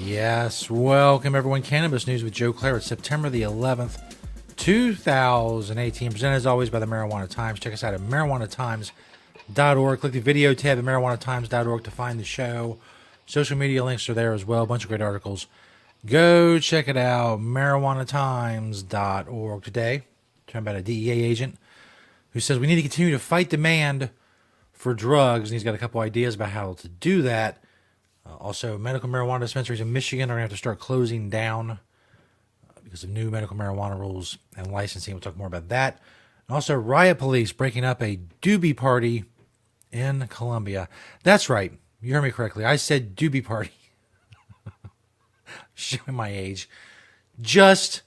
Yes, welcome everyone. Cannabis News with Joe Klare. It's September the 11th, 2018. Presented as always by the Marijuana Times. Check us out at marijuanatimes.org. Click the video tab at marijuanatimes.org to find the show. Social media links are there as well. A bunch of great articles. Go check it out, marijuanatimes.org. Today, talking about a DEA agent who says we need to continue to fight demand for drugs, and he's got a couple ideas about how to do that. Also, medical marijuana dispensaries in Michigan are going to have to start closing down because of new medical marijuana rules and licensing. We'll talk more about that. And also, riot police breaking up a Doobie party in Colombia. That's right. You heard me correctly. I said Doobie party. Showing my age just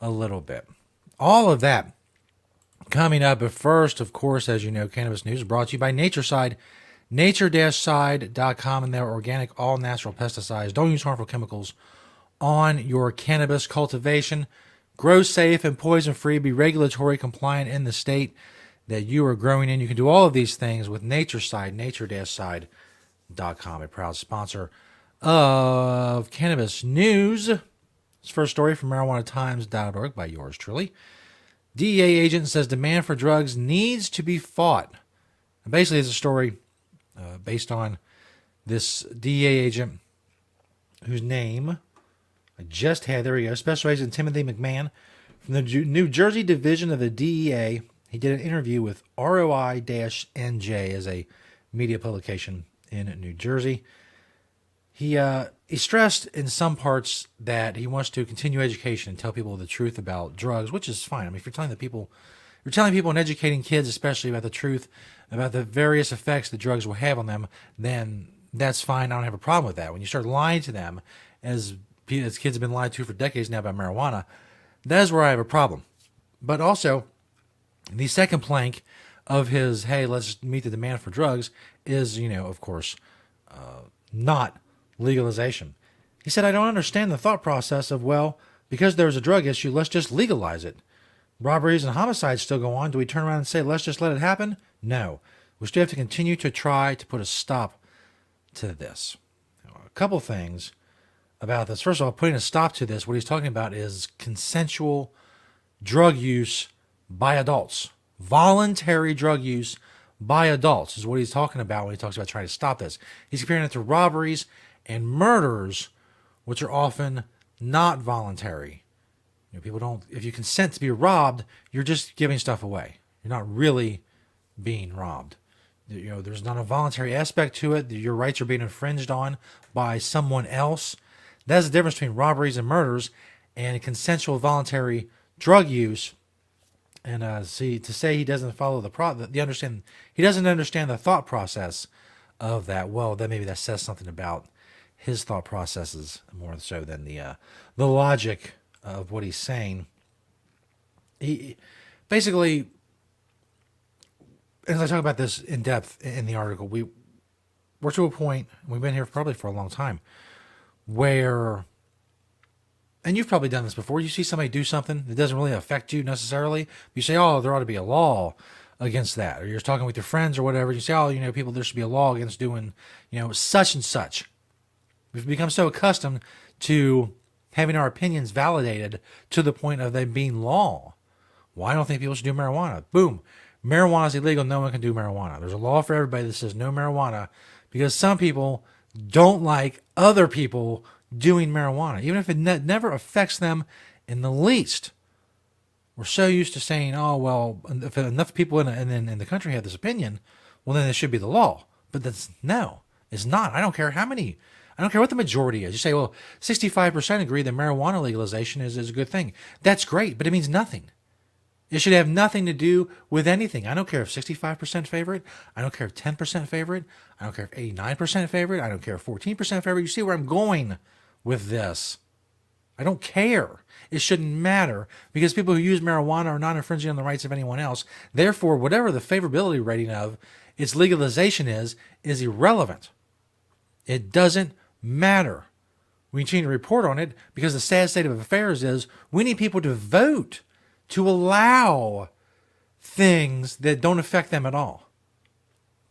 a little bit. All of that coming up. But first, of course, as you know, Cannabis News is brought to you by Natureside. Nature-side.com, and their organic, all-natural pesticides. Don't use harmful chemicals on your cannabis cultivation. Grow safe and poison-free. Be regulatory compliant in the state that you are growing in. You can do all of these things with Natureside, nature-side.com, a proud sponsor of Cannabis News. This first story from marijuanatimes.org by yours truly. DEA agent says demand for drugs needs to be fought. And basically, it's a story based on this DEA agent whose name I just had. There we go. Special Agent Timothy McMahon from the New Jersey division of the DEA. He did an interview with ROI-NJ as a media publication in New Jersey. He stressed in some parts that he wants to continue education and tell people the truth about drugs, which is fine. I mean, if you're telling people and educating kids, especially about the truth, about the various effects that drugs will have on them, then that's fine. I don't have a problem with that. When you start lying to them, as kids have been lied to for decades now about marijuana, that is where I have a problem. But also, the second plank of his, hey, let's meet the demand for drugs is, of course, not legalization. He said, I don't understand the thought process of, well, because there's a drug issue, let's just legalize it. Robberies and homicides still go on. Do we turn around and say, let's just let it happen? No. We still have to continue to try to put a stop to this. A couple things about this. First of all, putting a stop to this, what he's talking about is consensual drug use by adults. Voluntary drug use by adults is what he's talking about when he talks about trying to stop this. He's comparing it to robberies and murders, which are often not voluntary. People don't, if you consent to be robbed, you're just giving stuff away. You're not really being robbed. There's not a voluntary aspect to it. Your rights are being infringed on by someone else. That's the difference between robberies and murders and consensual voluntary drug use. And to say he doesn't follow he doesn't understand the thought process of that. Well, then maybe that says something about his thought processes more so than the logic of what he's saying. He basically, as I talk about this in depth in the article, we're to a point, we've been here probably for a long time, where, and you've probably done this before, you see somebody do something that doesn't really affect you necessarily, you say, oh, there ought to be a law against that. Or you're talking with your friends or whatever, you say, oh, people, there should be a law against doing, such and such. We've become so accustomed to having our opinions validated to the point of them being law. Well, I don't think people should do marijuana. Boom. Marijuana is illegal. No one can do marijuana. There's a law for everybody that says no marijuana because some people don't like other people doing marijuana, even if it never affects them in the least. We're so used to saying, oh, well, if enough people in the country have this opinion, well, then it should be the law. But no, it's not. I don't care what the majority is. You say, well, 65% agree that marijuana legalization is a good thing. That's great, but it means nothing. It should have nothing to do with anything. I don't care if 65% favor it. I don't care if 10% favor it. I don't care if 89% favor it. I don't care if 14% favor it. You see where I'm going with this. I don't care. It shouldn't matter because people who use marijuana are not infringing on the rights of anyone else. Therefore, whatever the favorability rating of its legalization is irrelevant. It doesn't matter. We continue to report on it because the sad state of affairs is we need people to vote to allow things that don't affect them at all.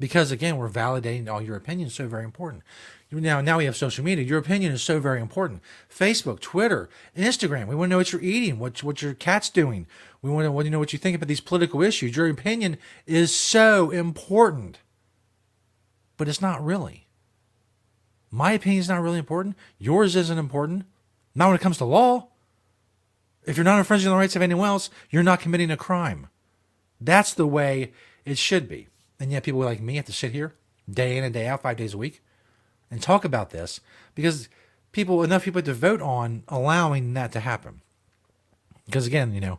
Because again, we're validating all your opinions. So very important. Now we have social media. Your opinion is so very important. Facebook, Twitter, Instagram. We want to know what you're eating, what your cat's doing. We want to know what you think about these political issues. Your opinion is so important, but it's not really. My opinion is not really important. Yours isn't important. Not when it comes to law. If you're not infringing the rights of anyone else, you're not committing a crime. That's the way it should be. And yet people like me have to sit here day in and day out, 5 days a week, and talk about this because enough people have to vote on allowing that to happen. Because again,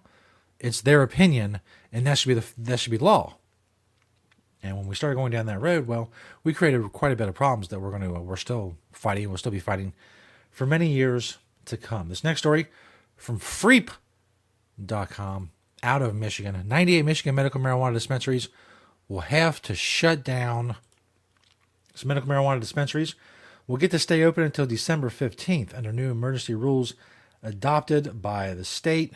it's their opinion, and that should be law. And when we started going down that road, well, we created quite a bit of problems that we're still fighting. We'll still be fighting for many years to come. This next story from Freep.com out of Michigan. 98 Michigan medical marijuana dispensaries will have to shut down. Some medical marijuana dispensaries will get to stay open until December 15th under new emergency rules adopted by the state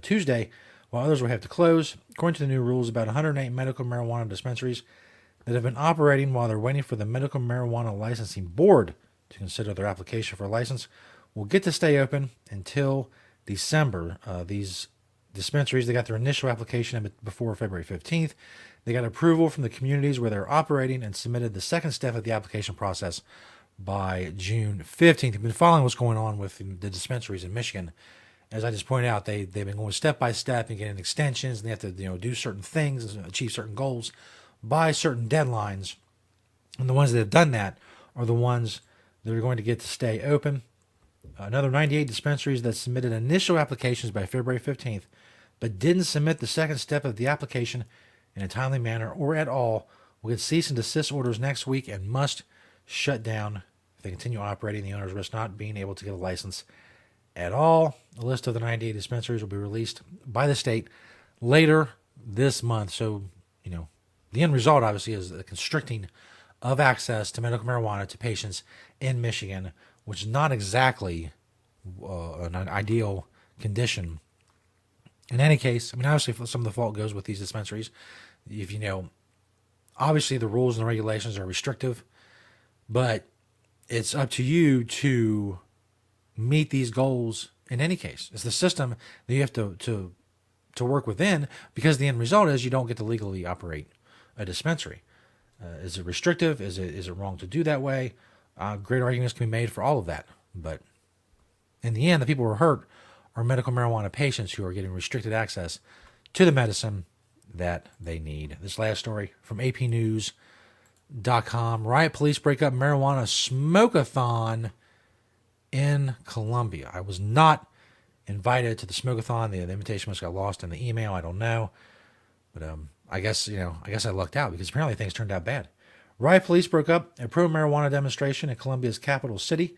Tuesday, while others will have to close. According to the new rules, about 108 medical marijuana dispensaries that have been operating while they're waiting for the Medical Marijuana Licensing Board to consider their application for a license will get to stay open until December. These dispensaries, they got their initial application before February 15th. They got approval from the communities where they're operating and submitted the second step of the application process by June 15th. You've been following what's going on with the dispensaries in Michigan. As I just pointed out, they've been going step by step and getting extensions, and they have to do certain things and achieve certain goals by certain deadlines. And the ones that have done that are the ones that are going to get to stay open. Another 98 dispensaries that submitted initial applications by February 15th, but didn't submit the second step of the application in a timely manner or at all, will get cease and desist orders next week and must shut down if they continue operating. The owners risk not being able to get a license at all. A list of the 98 dispensaries will be released by the state later this month. So, the end result obviously is the constricting of access to medical marijuana to patients in Michigan, which is not exactly an ideal condition. In any case, obviously some of the fault goes with these dispensaries. If obviously the rules and the regulations are restrictive, but it's up to you to meet these goals in any case. It's the system that you have to work within, because the end result is you don't get to legally operate a dispensary. Is it restrictive? Is it wrong to do that way? Great arguments can be made for all of that. But in the end, the people who are hurt are medical marijuana patients who are getting restricted access to the medicine that they need. This last story from apnews.com. Riot police break up marijuana smoke-a-thon in Colombia. I was not invited to the smoke-a-thon. The invitation must have got lost in the email. I don't know. But I guess I lucked out, because apparently things turned out bad. Riot police broke up a pro-marijuana demonstration in Colombia's capital city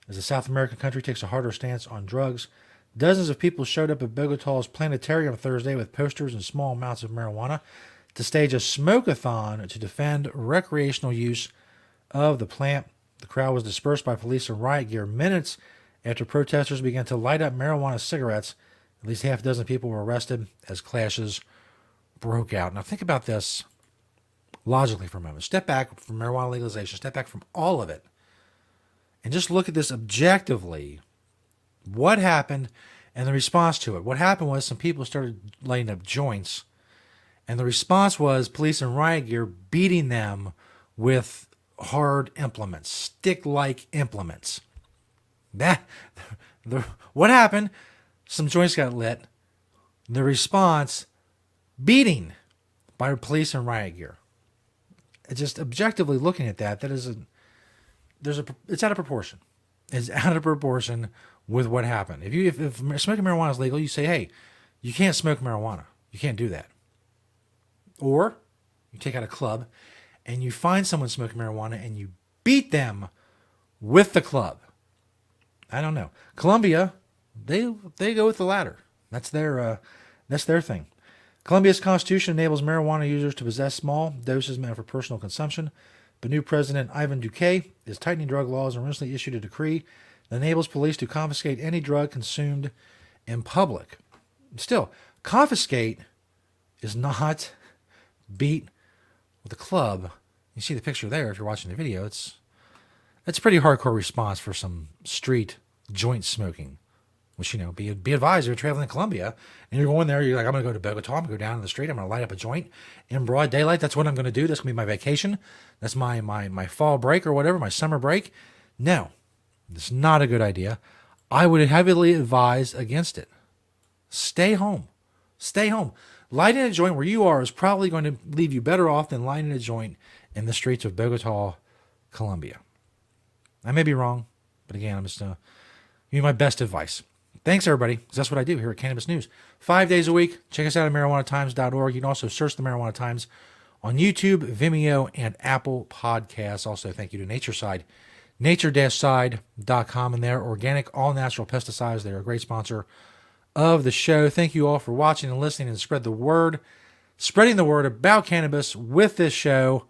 as the South American country takes a harder stance on drugs. Dozens of people showed up at Bogota's planetarium Thursday with posters and small amounts of marijuana to stage a smoke-a-thon to defend recreational use of the plant. The crowd was dispersed by police in riot gear minutes after protesters began to light up marijuana cigarettes. At least half a dozen people were arrested as clashes broke out. Now think about this logically for a moment. Step back from marijuana legalization. Step back from all of it. And just look at this objectively. What happened and the response to it? What happened was some people started lighting up joints, and the response was police in riot gear beating them with hard implements, stick-like implements. What happened? Some joints got lit. The response, beating by police in riot gear. Just objectively looking at that, it's out of proportion. It's out of proportion with what happened. If smoking marijuana is legal, you say, hey, you can't smoke marijuana. You can't do that. Or you take out a club and you find someone smoking marijuana and you beat them with the club. I don't know. Colombia, they go with the latter. That's their thing. Colombia's constitution enables marijuana users to possess small doses meant for personal consumption, but new President Ivan Duque is tightening drug laws and recently issued a decree that enables police to confiscate any drug consumed in public. Still, confiscate is not beat with the club. You see the picture there if you're watching the video. It's a pretty hardcore response for some street joint smoking. Which, be advised, you're traveling in Colombia, and you're going there, you're like, I'm going to go to Bogota, I'm going to go down to the street, I'm going to light up a joint in broad daylight. That's what I'm going to do. That's going to be my vacation. That's my fall break or whatever, my summer break. No, it's not a good idea. I would heavily advise against it. Stay home. Stay home. Lighting a joint where you are is probably going to leave you better off than lighting a joint in the streets of Bogota, Colombia. I may be wrong, but again, I'm just giving you my best advice. Thanks, everybody, because that's what I do here at Cannabis News. 5 days a week. Check us out at marijuanatimes.org. You can also search the Marijuana Times on YouTube, Vimeo, and Apple Podcasts. Also, thank you to Natureside, nature-side.com, and their organic, all-natural pesticides. They're a great sponsor of the show. Thank you all for watching and listening, and spread the word, spreading the word about cannabis with this show.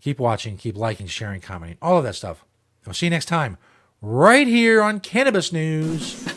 Keep watching, keep liking, sharing, commenting, all of that stuff. And we'll see you next time right here on Cannabis News.